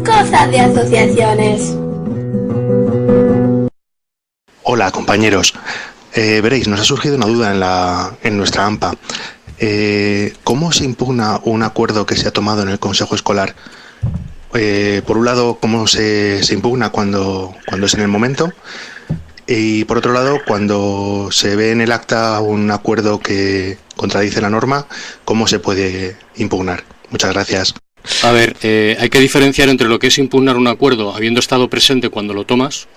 Cosas de asociaciones. Hola compañeros, veréis, nos ha surgido una duda en nuestra AMPA. ¿Cómo se impugna un acuerdo que se ha tomado en el Consejo Escolar? Por un lado, ¿cómo se impugna cuando es en el momento? Y por otro lado, cuando se ve en el acta un acuerdo que contradice la norma, ¿cómo se puede impugnar? Muchas gracias. A ver, hay que diferenciar entre lo que es impugnar un acuerdo habiendo estado presente cuando lo tomas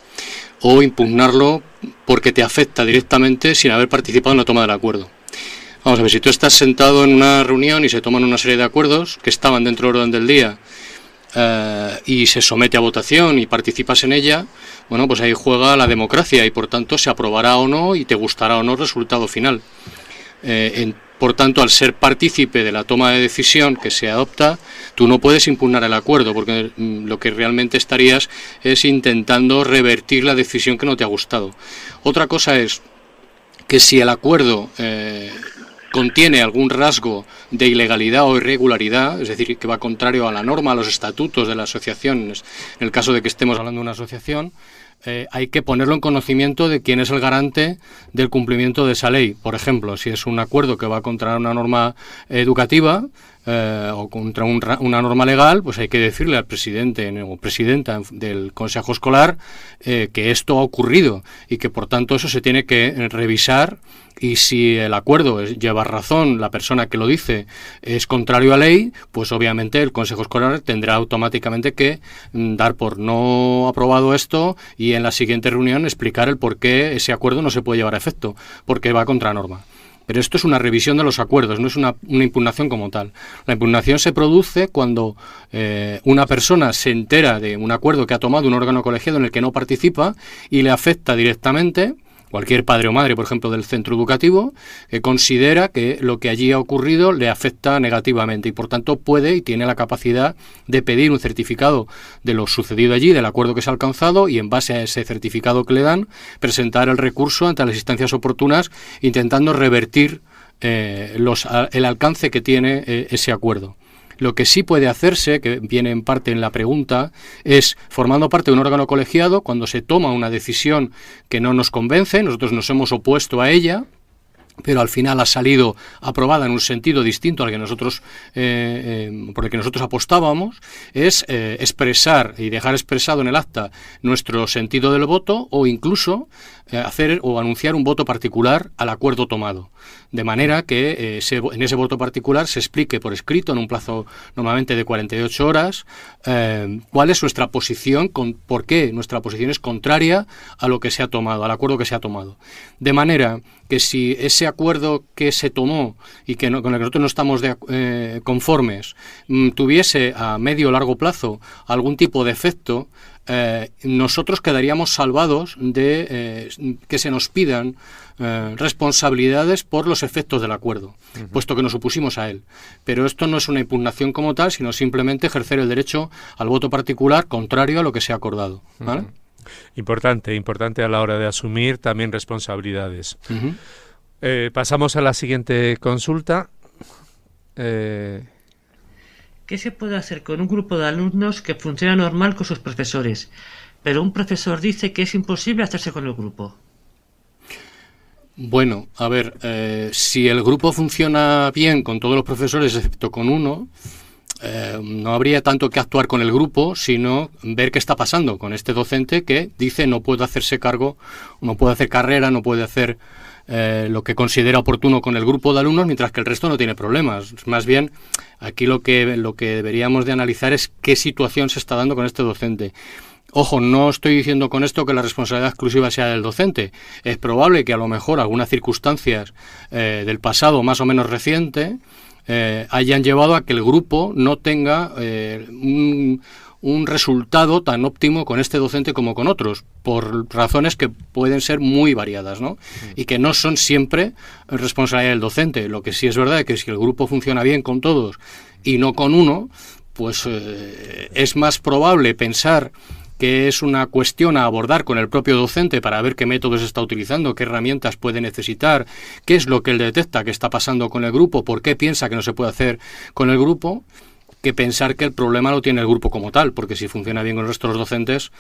o impugnarlo porque te afecta directamente sin haber participado en la toma del acuerdo. Vamos a ver, si tú estás sentado en una reunión y se toman una serie de acuerdos que estaban dentro del orden del día y se somete a votación y participas en ella, bueno, pues ahí juega la democracia y por tanto se aprobará o no y te gustará o no el resultado final. Por tanto, al ser partícipe de la toma de decisión que se adopta, tú no puedes impugnar el acuerdo, porque lo que realmente estarías es intentando revertir la decisión que no te ha gustado. Otra cosa es que si el acuerdo contiene algún rasgo de ilegalidad o irregularidad, es decir, que va contrario a la norma, a los estatutos de la asociación, en el caso de que estemos hablando de una asociación, hay que ponerlo en conocimiento de quién es el garante del cumplimiento de esa ley. Por ejemplo, si es un acuerdo que va contra una norma educativa o contra una norma legal, pues hay que decirle al presidente o presidenta del Consejo Escolar que esto ha ocurrido y que por tanto eso se tiene que revisar, y si el acuerdo lleva razón, la persona que lo dice es contrario a ley, pues obviamente el Consejo Escolar tendrá automáticamente que dar por no aprobado esto y en la siguiente reunión explicar el por qué ese acuerdo no se puede llevar a efecto, porque va contra norma. Pero esto es una revisión de los acuerdos, no es una impugnación como tal. La impugnación se produce cuando una persona se entera de un acuerdo que ha tomado un órgano colegiado en el que no participa y le afecta directamente. Cualquier padre o madre, por ejemplo, del centro educativo, que considera que lo que allí ha ocurrido le afecta negativamente y, por tanto, puede y tiene la capacidad de pedir un certificado de lo sucedido allí, del acuerdo que se ha alcanzado, y en base a ese certificado que le dan, presentar el recurso ante las instancias oportunas, intentando revertir el alcance que tiene ese acuerdo. Lo que sí puede hacerse, que viene en parte en la pregunta, es, formando parte de un órgano colegiado, cuando se toma una decisión que no nos convence, nosotros nos hemos opuesto a ella, pero al final ha salido aprobada en un sentido distinto al que nosotros por el que nosotros apostábamos, es expresar y dejar expresado en el acta nuestro sentido del voto, o incluso hacer o anunciar un voto particular al acuerdo tomado, de manera que en ese voto particular se explique por escrito, en un plazo normalmente de 48 horas, cuál es nuestra posición, por qué nuestra posición es contraria a lo que se ha tomado, al acuerdo que se ha tomado. De manera que si ese acuerdo que se tomó y con el que nosotros no estamos conformes tuviese a medio o largo plazo algún tipo de efecto, nosotros quedaríamos salvados de que se nos pidan responsabilidades por los efectos del acuerdo, puesto que nos opusimos a él. Pero esto no es una impugnación como tal, sino simplemente ejercer el derecho al voto particular contrario a lo que se ha acordado, ¿vale? Importante a la hora de asumir también responsabilidades. Pasamos a la siguiente consulta. ¿Qué se puede hacer con un grupo de alumnos que funciona normal con sus profesores, pero un profesor dice que es imposible hacerse con el grupo? Bueno, a ver, si el grupo funciona bien con todos los profesores excepto con uno, no habría tanto que actuar con el grupo, sino ver qué está pasando con este docente que dice no puede hacerse cargo, no puede hacer carrera, no puede hacer lo que considera oportuno con el grupo de alumnos, mientras que el resto no tiene problemas. Más bien, aquí lo que deberíamos de analizar es qué situación se está dando con este docente. Ojo, no estoy diciendo con esto que la responsabilidad exclusiva sea del docente. Es probable que a lo mejor algunas circunstancias del pasado más o menos reciente hayan llevado a que el grupo no tenga un resultado tan óptimo con este docente como con otros, por razones que pueden ser muy variadas, ¿no? Y que no son siempre responsabilidad del docente. Lo que sí es verdad es que si el grupo funciona bien con todos y no con uno, pues es más probable pensar que es una cuestión a abordar con el propio docente para ver qué métodos está utilizando, qué herramientas puede necesitar, qué es lo que él detecta que está pasando con el grupo, por qué piensa que no se puede hacer con el grupo, que pensar que el problema lo tiene el grupo como tal, porque si funciona bien con el resto de los docentes...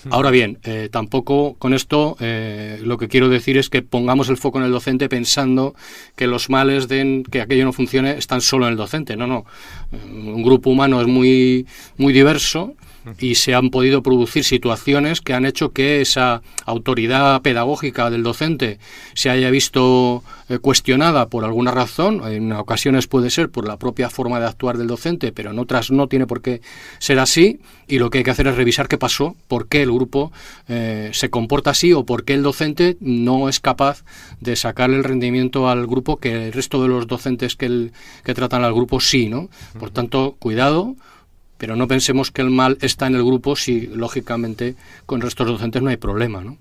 Ahora bien, tampoco con esto lo que quiero decir es que pongamos el foco en el docente pensando que los males de que aquello no funcione están solo en el docente. No. Un grupo humano es muy, muy diverso y se han podido producir situaciones que han hecho que esa autoridad pedagógica del docente se haya visto cuestionada por alguna razón. En ocasiones puede ser por la propia forma de actuar del docente, pero en otras no tiene por qué ser así, y lo que hay que hacer es revisar qué pasó, por qué el grupo se comporta así o por qué el docente no es capaz de sacarle el rendimiento al grupo que el resto de los docentes que tratan al grupo sí, ¿no? Por tanto, cuidado, pero no pensemos que el mal está en el grupo si, lógicamente, con el resto de los docentes no hay problema, ¿no?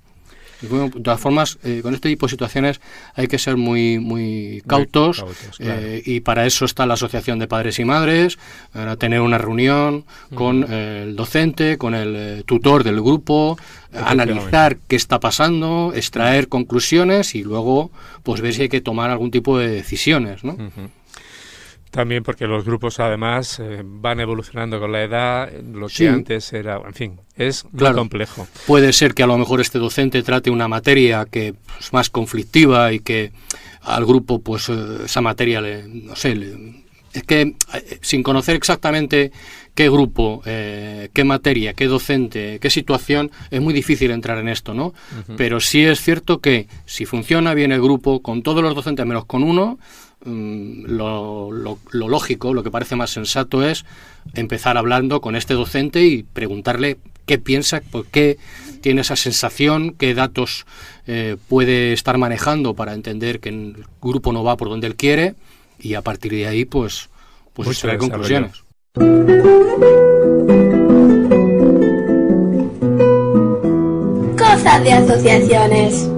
Y bueno, de todas formas, con este tipo de situaciones hay que ser muy cautos, claro. Y para eso está la Asociación de Padres y Madres, para tener una reunión con el docente, con el tutor del grupo, analizar qué está pasando, extraer conclusiones y luego pues ver si hay que tomar algún tipo de decisiones, ¿no? También porque los grupos además van evolucionando con la edad, lo que antes era, en fin, es muy complejo. Puede ser que a lo mejor este docente trate una materia que es más conflictiva y que al grupo pues esa materia es que sin conocer exactamente qué grupo, qué materia, qué docente, qué situación, es muy difícil entrar en esto, ¿no? Pero sí es cierto que si funciona bien el grupo con todos los docentes menos con uno, lo lógico, lo que parece más sensato es empezar hablando con este docente y preguntarle qué piensa, por qué tiene esa sensación, qué datos puede estar manejando para entender que el grupo no va por donde él quiere, y a partir de ahí pues extraer conclusiones. Cosas de asociaciones.